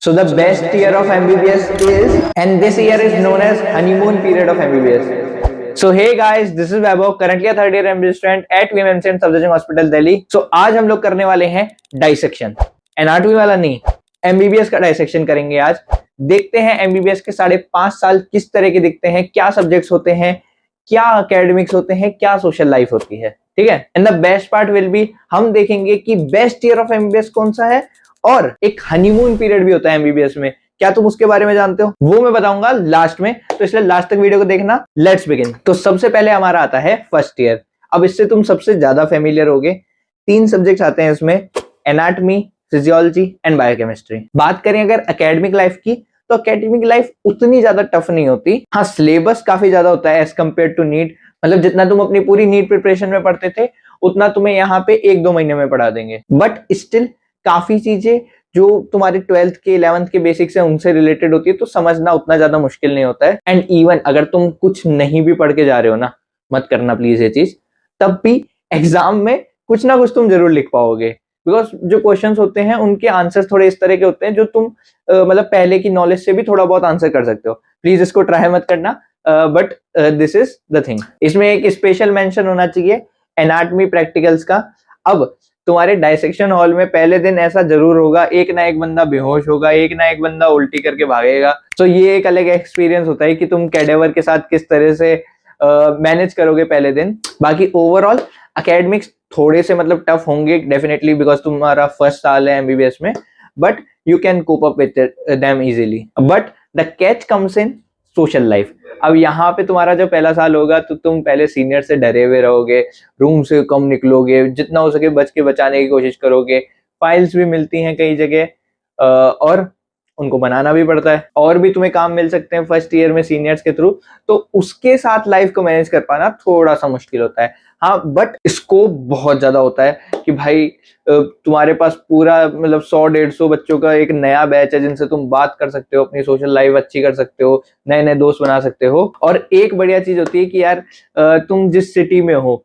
So the best year of MBBS is, and this year is known as honeymoon period of MBBS. So hey guys, this is Vaibhav, currently a third year MBBS student at VMMC and Safdarjung Hospital Delhi. So आज हम लोग करने वाले हैं dissection, anatomy वाला नहीं, MBBS का dissection करेंगे आज। देखते हैं MBBS के 5.5 साल किस तरह के दिखते हैं, क्या सब्जेक्ट्स होते हैं, क्या एकेडमिक्स होते हैं, क्या सोशल लाइफ होती है, ठीक है। And the best part will be, हम देखेंगे कि बेस्ट ईयर ऑफ MBBS कौन सा है और एक हनीमून पीरियड भी होता है MBBS में। क्या तुम उसके बारे में जानते हो? वो मैं बताऊंगा लास्ट में, तो इसलिए लास्ट तक वीडियो को देखना। Let's begin. तो सबसे पहले हमारा आता है फर्स्ट ईयर। अब इससे तुम सबसे ज्यादा फेमिलियर होगे। 3 सब्जेक्ट्स आते हैं इसमें, एनाटॉमी, फिजियोलॉजी एंड बायोकेमिस्ट्री। बात करें अगर एकेडमिक लाइफ की, तो एकेडमिक लाइफ उतनी ज्यादा टफ नहीं होती। हाँ, सिलेबस काफी ज्यादा होता है एज कम्पेयर टू नीट। मतलब जितना तुम अपनी पूरी नीट प्रिपरेशन में पढ़ते थे, उतना तुम्हें यहाँ पे 1-2 महीने में पढ़ा देंगे। बट स्टिल काफी चीजें जो तुम्हारे 12th के 11th के बेसिक्स हैं उनसे रिलेटेड होती है, तो समझना उतना ज्यादा मुश्किल नहीं होता है। एंड इवन अगर तुम कुछ नहीं भी पढ़ के जा रहे हो ना, मत करना प्लीज ये चीज, तब भी एग्जाम में कुछ ना कुछ तुम जरूर लिख पाओगे। बिकॉज जो क्वेश्चंस होते हैं उनके आंसर्स थोड़े इस तरह के होते हैं जो तुम मतलब पहले की नॉलेज से भी थोड़ा बहुत आंसर कर सकते हो। प्लीज इसको ट्राई मत करना, but this is the thing. इसमें एक स्पेशल मेंशन होना चाहिए एनाटॉमी प्रैक्टिकल्स का। अब तुम्हारे डाइसेक्शन हॉल में पहले दिन ऐसा जरूर होगा, एक ना एक बंदा बेहोश होगा, एक ना एक बंदा उल्टी करके भागेगा। तो ये एक अलग एक्सपीरियंस होता है कि तुम कैडेवर के साथ किस तरह से मैनेज करोगे पहले दिन। बाकी ओवरऑल एकेडमिक्स थोड़े से मतलब टफ होंगे डेफिनेटली, बिकॉज तुम्हारा फर्स्ट साल है MBBS में, but you can cope up with them easily. But the catch comes in social life. अब यहाँ पे तुम्हारा जो पहला साल होगा तो तुम पहले सीनियर से डरे हुए रहोगे, रूम से कम निकलोगे, जितना हो सके बच के बचाने की कोशिश करोगे। फाइल्स भी मिलती हैं कई जगह और उनको बनाना भी पड़ता है, और भी तुम्हें काम मिल सकते हैं फर्स्ट ईयर में सीनियर्स के थ्रू। तो उसके साथ लाइफ को मैनेज कर पाना थोड़ा सा मुश्किल होता है। हाँ, बट स्कोप बहुत ज्यादा होता है कि भाई तुम्हारे पास पूरा मतलब 100-150 बच्चों का एक नया बैच है जिनसे तुम बात कर सकते हो, अपनी सोशल लाइफ अच्छी कर सकते हो, नए नए दोस्त बना सकते हो। और एक बढ़िया चीज होती है कि यार तुम जिस सिटी में हो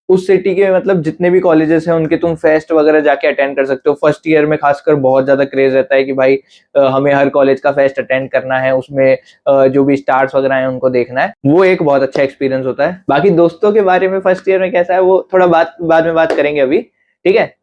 उस सिटी के मतलब जितने भी कॉलेजेस हैं उनके तुम फेस्ट वगैरह जाके अटेंड कर सकते हो। फर्स्ट ईयर में खासकर बहुत ज्यादा क्रेज रहता है कि भाई हमें हर कॉलेज का फेस्ट अटेंड करना है, उसमें जो भी स्टार्स वगैरह हैं उनको देखना है। वो एक बहुत अच्छा एक्सपीरियंस होता है। बाकी दोस्तों के बारे में फर्स्ट ईयर में कैसा है वो थोड़ा बाद में बात करेंगे अभी, ठीक है।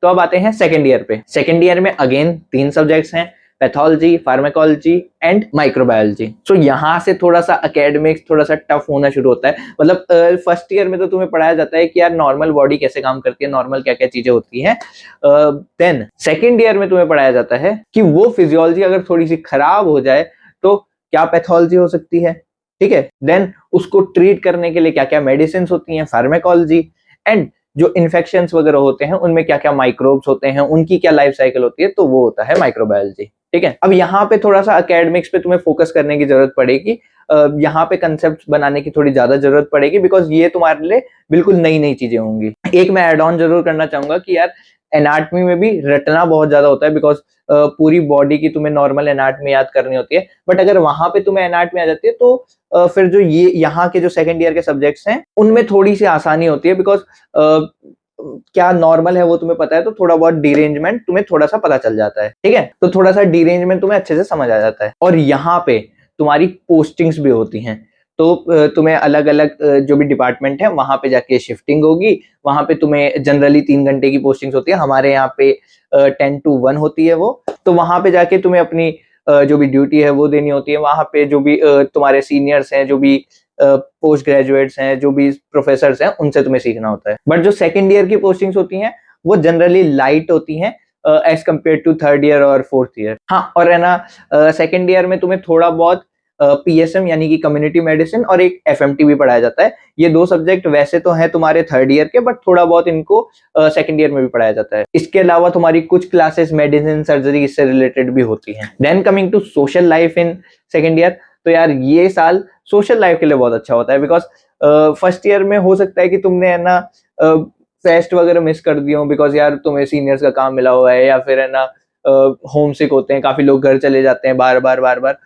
तो अब आते हैं सेकेंड ईयर पे। सेकेंड ईयर में अगेन 3 सब्जेक्ट्स हैं, पैथोलॉजी, फार्माकोलॉजी एंड माइक्रोबायोलॉजी। सो यहाँ से थोड़ा सा एकेडमिक्स थोड़ा सा टफ होना शुरू होता है। मतलब फर्स्ट ईयर में तो तुम्हें पढ़ाया जाता है कि यार नॉर्मल बॉडी कैसे काम करती है, नॉर्मल क्या क्या चीजें होती हैं। देन सेकेंड ईयर में तुम्हें पढ़ाया जाता है कि वो फिजियोलॉजी अगर थोड़ी सी खराब हो जाए तो क्या पैथोलॉजी हो सकती है, ठीक है। देन उसको ट्रीट करने के लिए क्या क्या मेडिसिन होती हैं, फार्माकोलॉजी। एंड जो इन्फेक्शंस वगैरह होते हैं उनमें क्या क्या माइक्रोब्स होते हैं, उनकी क्या लाइफ साइकिल होती है, तो वो होता है माइक्रोबायोलॉजी, ठीक है। अब यहाँ पे थोड़ा सा एकेडमिक्स पे तुम्हें फोकस करने की जरूरत पड़ेगी। यहाँ पे कंसेप्ट बनाने की थोड़ी ज्यादा जरूरत पड़ेगी, बिकॉज ये तुम्हारे लिए बिल्कुल नई नई चीजें होंगी। एक मैं एड ऑन जरूर करना चाहूंगा कि यार एनाटॉमी में भी रटना बहुत ज्यादा होता है, बिकॉज पूरी बॉडी की तुम्हें नॉर्मल एनाटॉमी याद करनी होती है। बट अगर वहां पे तुम्हें एनाटॉमी आ जाती है तो फिर जो ये यहाँ के जो सेकंड ईयर के सब्जेक्ट्स हैं उनमें थोड़ी सी आसानी होती है, बिकॉज क्या नॉर्मल है वो तुम्हें पता है, तो थोड़ा बहुत डिरेंजमेंट तुम्हें थोड़ा सा पता चल जाता है, ठीक है। तो थोड़ा सा डिरेंजमेंट तुम्हें अच्छे से समझ आ जाता है। और यहाँ पे तुम्हारी पोस्टिंग्स भी होती हैं, तो तुम्हें अलग अलग जो भी डिपार्टमेंट है वहां पे जाके शिफ्टिंग होगी। वहां पे तुम्हें जनरली 3 घंटे की पोस्टिंग्स होती है, हमारे यहाँ पे 10 to 1 होती है वो। तो वहां पे जाके तुम्हें अपनी जो भी ड्यूटी है वो देनी होती है। वहां पे जो भी तुम्हारे सीनियर्स हैं, जो भी पोस्ट ग्रेजुएट्स हैं, जो भी प्रोफेसर्स हैं, उनसे तुम्हें सीखना होता है। बट जो सेकंड ईयर की पोस्टिंग्स होती हैं वो जनरली लाइट होती हैं as compared to third year और फोर्थ ईयर। हाँ, और है ना सेकंड ईयर में तुम्हें थोड़ा बहुत PSM यानी कि कम्युनिटी मेडिसिन और एक FMT भी पढ़ाया जाता है। ये 2 सब्जेक्ट वैसे तो हैं तुम्हारे थर्ड ईयर के, बट थोड़ा बहुत इनको सेकंड ईयर में भी पढ़ाया जाता है। इसके अलावा तुम्हारी कुछ क्लासेस मेडिसिन, सर्जरी इससे रिलेटेड भी होती हैं। Then coming to social life in second year, तो यार ये साल सोशल लाइफ के लिए बहुत अच्छा होता है, बिकॉज फर्स्ट ईयर में हो सकता है कि तुमने है ना फेस्ट वगैरह मिस कर दिए हो, बिकॉज यार तुम्हें सीनियर्स का काम मिला हुआ है, या फिर है ना होम सिक होते हैं, काफी लोग घर चले जाते हैं बार बार।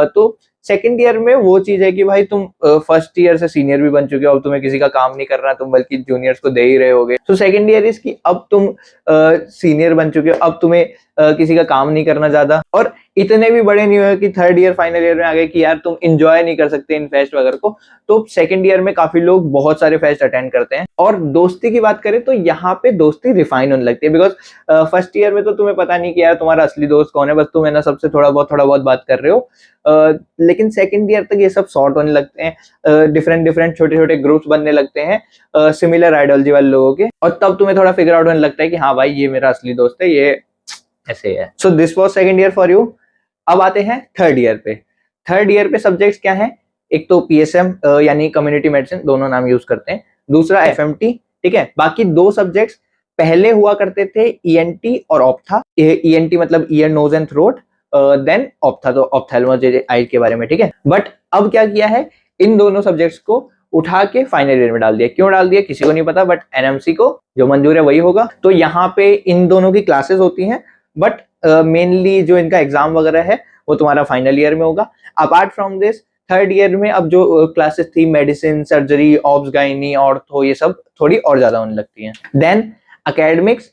तो सेकंड ईयर में वो चीज है कि भाई तुम फर्स्ट ईयर से सीनियर भी बन चुके हो, अब तुम्हें किसी का काम नहीं करना, तुम बल्कि जूनियर्स को दे ही रहे होगे। तो सेकंड ईयर इज कि अब तुम सीनियर बन चुके हो, अब तुम्हें किसी का काम नहीं करना ज्यादा, और इतने भी बड़े नहीं हुए कि थर्ड ईयर फाइनल ईयर में आ गए कि यार तुम इंजॉय नहीं कर सकते इन फेस्ट वगैरह को। तो सेकंड ईयर में काफी लोग बहुत सारे फेस्ट अटेंड करते हैं। और दोस्ती की बात करें तो यहाँ पे दोस्ती रिफाइन होने लगती है, बिकॉज फर्स्ट ईयर में तो तुम्हें पता नहीं कि यार तुम्हारा असली दोस्त कौन है, बस तुम है ना सबसे थोड़ा बहुत बात कर रहे हो। लेकिन सेकंड ईयर तक ये सब सॉर्ट होने लगते हैं, डिफरेंट डिफरेंट छोटे छोटे ग्रुप्स बनने लगते हैं सिमिलर आइडियोलॉजी वाले लोगों के, और तब तुम्हें थोड़ा फिगर आउट होने लगता है कि हाँ भाई ये मेरा असली दोस्त है, ये ऐसे है। So this was second year for you. अब आते हैं थर्ड ईयर पे। थर्ड ईयर पे सब्जेक्ट्स क्या है? एक तो पीएसएम यानी कम्युनिटी मेडिसिन, दोनों नाम यूज करते हैं, दूसरा एफएमटी, ठीक है। बाकी दो सब्जेक्ट्स पहले हुआ करते थे ईएनटी और ऑप्था। ईएनटी मतलब ear nose and throat, then ophtha तो ऑप्थेल्मोलॉजी आई के बारे में, ठीक है। बट अब क्या किया है, इन दोनों सब्जेक्ट्स को उठा के फाइनल ईयर में डाल दिया। क्यों डाल दिया किसी को नहीं पता, बट एनएमसी को जो मंजूर है वही होगा। तो यहाँ पे इन दोनों की क्लासेस होती हैं, बट मेनली जो इनका एग्जाम वगैरह है वो तुम्हारा फाइनल ईयर में होगा। Apart from this third year में अब जो क्लासेस थी medicine, surgery, obs, gynae, ortho, ये सब थोड़ी और ज्यादा होने लगती हैं। देन एकेडमिक्स,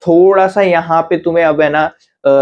थोड़ा सा यहाँ पे तुम्हें अब है ना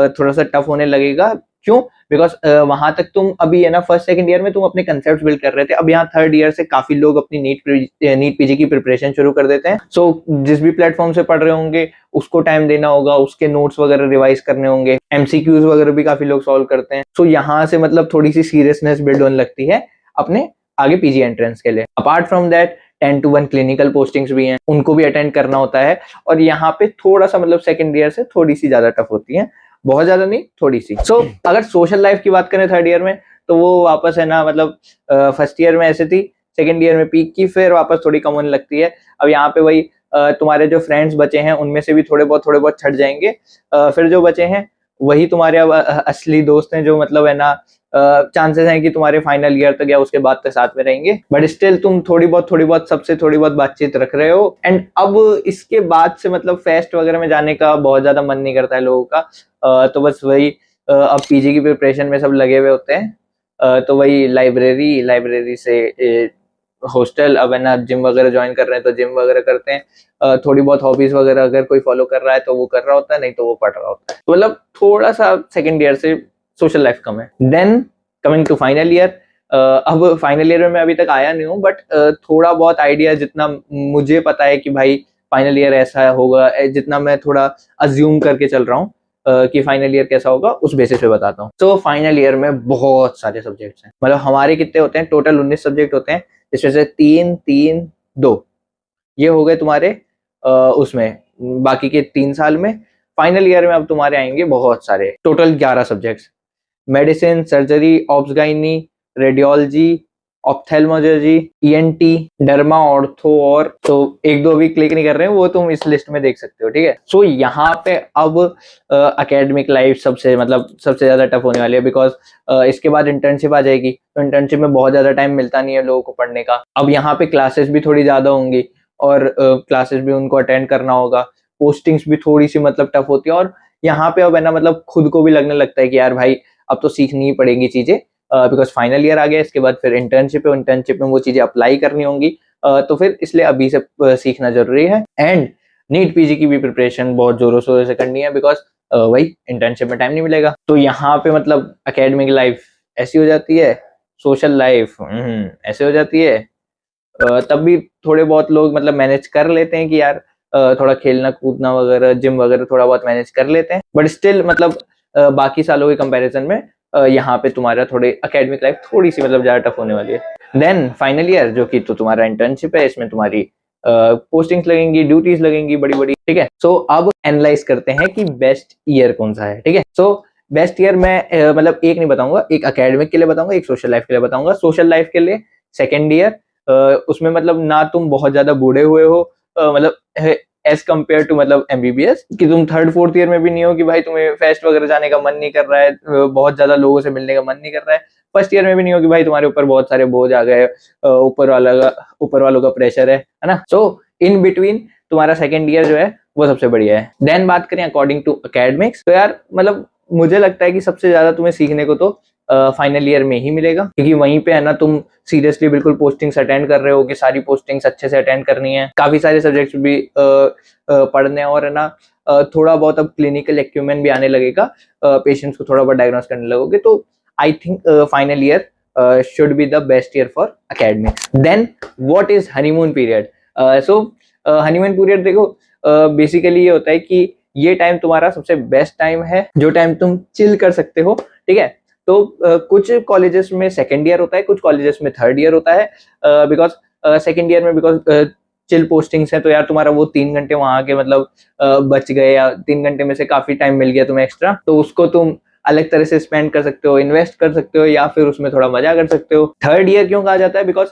थोड़ा सा टफ होने लगेगा। क्यों? बिकॉज वहां तक तुम अभी है ना फर्स्ट सेकंड ईयर में तुम अपने कंसेप्ट बिल्ड कर रहे थे, अब यहाँ थर्ड ईयर से काफी लोग अपनी नीट पीजी की प्रिपरेशन शुरू कर देते हैं। सो जिस भी प्लेटफॉर्म से पढ़ रहे होंगे उसको टाइम देना होगा, उसके नोट्स वगैरह रिवाइज करने होंगे, एमसीक्यूज वगैरह भी काफी लोग सॉल्व करते हैं। सो यहाँ से मतलब थोड़ी सी सीरियसनेस बिल्ड होने लगती है अपने आगे पीजी एंट्रेंस के लिए। Apart from that 10 to 1 clinical postings भी हैं, उनको भी अटेंड करना होता है, और यहाँ पे थोड़ा सा मतलब सेकंड ईयर से थोड़ी सी ज्यादा टफ होती है, बहुत ज्यादा नहीं, थोड़ी सी। सो अगर सोशल लाइफ की बात करें थर्ड ईयर में, तो वो वापस है ना मतलब फर्स्ट ईयर में ऐसे थी, सेकंड ईयर में पीक की, फिर वापस थोड़ी कम होने लगती है। अब यहाँ पे वही तुम्हारे जो फ्रेंड्स बचे हैं उनमें से भी थोड़े बहुत छट जाएंगे, फिर जो बचे हैं वही तुम्हारे अब असली दोस्त हैं, जो मतलब है ना चांसेस हैं कि तुम्हारे फाइनल ईयर तक या उसके बाद तक साथ में रहेंगे, बट स्टिल तुम थोड़ी बहुत सबसे थोड़ी बहुत बातचीत रख रहे हो। एंड अब इसके बाद से मतलब फेस्ट वगैरह में जाने का बहुत ज्यादा मन नहीं करता है लोगों का, तो बस वही अब पीजी की प्रिपरेशन में सब लगे हुए होते हैं, तो वही लाइब्रेरी से हॉस्टल, अब है ना जिम वगैरह ज्वाइन कर रहे हैं तो जिम वगैरह करते हैं, थोड़ी बहुत हॉबीज वगैरह अगर कोई फॉलो कर रहा है तो वो कर रहा होता है, नहीं तो वो पढ़ रहा होता है। तो मतलब थोड़ा सा सेकंड ईयर से सोशल लाइफ कम है। Then coming to final year, अब फाइनल ईयर में मैं अभी तक आया नहीं हूँ, बट थोड़ा बहुत आइडिया जितना मुझे पता है कि भाई फाइनल ईयर ऐसा होगा, जितना मैं थोड़ा अज्यूम करके चल रहा हूँ कि फाइनल ईयर कैसा होगा, उस बेसिस पे बताता हूँ। तो फाइनल ईयर में बहुत सारे सब्जेक्ट्स हैं, मतलब हमारे कितने होते हैं टोटल 19 सब्जेक्ट होते हैं, जिसमें से 3-3-2 ये हो गए तुम्हारे उसमें, बाकी के 3 साल में। फाइनल ईयर में अब तुम्हारे आएंगे बहुत सारे, total 11 subjects, medicine, surgery, obs gynae, radiology, ophthalmology, ENT, derma, ortho, और तो एक दो भी क्लिक नहीं कर रहे हैं, वो तुम इस लिस्ट में देख सकते हो, ठीक है। सो यहाँ पे अब एकेडमिक लाइफ सबसे ज्यादा टफ होने वाली है, बिकॉज इसके बाद इंटर्नशिप आ जाएगी, तो इंटर्नशिप में बहुत ज्यादा टाइम मिलता नहीं है लोगों को पढ़ने का। अब यहाँ पे क्लासेस भी थोड़ी ज्यादा होंगी, और क्लासेस भी उनको अटेंड करना होगा, पोस्टिंग्स भी थोड़ी सी मतलब टफ होती है, और यहाँ पे अब है ना मतलब खुद को भी लगने लगता है कि यार भाई अब तो सीखनी ही पड़ेगी चीजें, बिकॉज फाइनल ईयर आ गया, इसके बाद फिर इंटर्नशिप है, इंटर्नशिप में वो चीजें अप्लाई करनी होंगी, तो फिर इसलिए अभी से सीखना जरूरी है। एंड नीट पीजी की भी प्रिपरेशन बहुत जोरों शोरों से करनी है, बिकॉज वही इंटर्नशिप में टाइम नहीं मिलेगा। तो यहाँ पे मतलब एकेडमिक लाइफ ऐसी हो जाती है, सोशल लाइफ ऐसे हो जाती है, तब भी थोड़े बहुत लोग मतलब मैनेज कर लेते हैं कि यार थोड़ा खेलना कूदना वगैरह, जिम वगैरह थोड़ा बहुत मैनेज कर लेते हैं, बट स्टिल मतलब बाकी सालों के कंपैरिजन में यहाँ पे तुम्हारा थोड़े एकेडमिक लाइफ थोड़ी सी मतलब ज्यादा टफ होने वाली है। देन फाइनल ईयर जो कि तो तुम्हारा इंटर्नशिप है, इसमें तुम्हारी पोस्टिंग्स लगेंगी, ड्यूटीज लगेंगी बड़ी बड़ी, ठीक है। सो अब एनालाइज करते हैं कि बेस्ट ईयर कौन सा है, ठीक है। सो बेस्ट ईयर मैं मतलब एक नहीं बताऊंगा, एक एकेडमिक के लिए बताऊंगा, एक सोशल लाइफ के लिए बताऊंगा। सोशल लाइफ के लिए सेकेंड ईयर, उसमें मतलब ना तुम बहुत ज्यादा बूढ़े हुए हो, मतलब एज कम्पेयर टू मतलब एमबीबीएस, कि तुम थर्ड फोर्थ ईयर में भी नहीं हो कि भाई तुम्हें फेस्ट वगैरह जाने का मन नहीं कर रहा है, बहुत ज्यादा लोगों से मिलने का मन नहीं कर रहा है। फर्स्ट ईयर में भी नहीं हो कि भाई तुम्हारे ऊपर बहुत सारे बोझ आ गए, ऊपर वालों का प्रेशर है ना। सो इन बिटवीन तुम्हारा सेकेंड ईयर जो है वो सबसे बढ़िया है। देन बात करें अकॉर्डिंग टू एकेडमिक्स, तो यार मतलब मुझे लगता है कि सबसे ज्यादा तुम्हें सीखने को तो फाइनल ईयर में ही मिलेगा, क्योंकि वहीं पे है ना तुम सीरियसली बिल्कुल पोस्टिंग्स अटेंड कर रहे हो कि सारी पोस्टिंग्स अच्छे से अटेंड करनी है, काफी सारे सब्जेक्ट्स भी पढ़ने, और है ना थोड़ा बहुत अब क्लिनिकल एक्यूमेंट भी आने लगेगा, पेशेंट्स को थोड़ा बहुत डायग्नोस करने लगोगे, तो I think final year should be the best year for academics. Then what is honeymoon period? So honeymoon period देखो, बेसिकली ये होता है कि ये टाइम तुम्हारा सबसे बेस्ट टाइम है, जो टाइम तुम चिल कर सकते हो, ठीक है। तो कुछ कॉलेजेस में सेकेंड ईयर होता है, कुछ कॉलेजेस में थर्ड ईयर होता है, बिकॉज सेकेंड ईयर में बिकॉज चिल पोस्टिंग्स है, तो यार तुम्हारा वो 3 घंटे वहां आके मतलब बच गए, या 3 घंटे में से काफी टाइम मिल गया तुम्हें एक्स्ट्रा, तो उसको तुम अलग तरह से स्पेंड कर सकते हो, इन्वेस्ट कर सकते हो, या फिर उसमें थोड़ा मजा कर सकते हो। थर्ड ईयर क्यों कहा जाता है? बिकॉज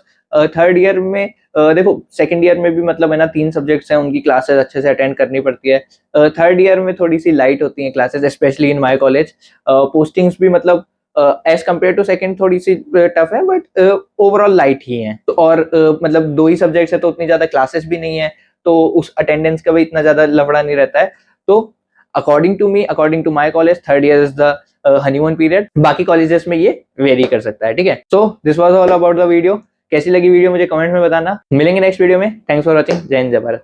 थर्ड ईयर में देखो, सेकंड ईयर में भी मतलब है ना 3 सब्जेक्ट्स हैं, उनकी क्लासेस अच्छे से अटेंड करनी पड़ती है। थर्ड ईयर में थोड़ी सी लाइट होती हैं classes, specially in my college. Postings भी मतलब एज कम्पेयर टू सेकंड थोड़ी सी टफ है, बट ओवरऑल लाइट ही है। तो और मतलब 2 ही सब्जेक्ट्स है, तो उतनी ज्यादा क्लासेस भी नहीं है, तो उस अटेंडेंस का भी इतना ज्यादा लफड़ा नहीं रहता है। तो according to me, according to my college, third year is the honeymoon period. बाकी कॉलेजेस में ये वेरी कर सकता है, ठीक है। So this was all about the video. कैसी लगी वीडियो मुझे कमेंट में बताना। मिलेंगे नेक्स्ट वीडियो में। Thanks for watching. जय हिंद, जय भारत।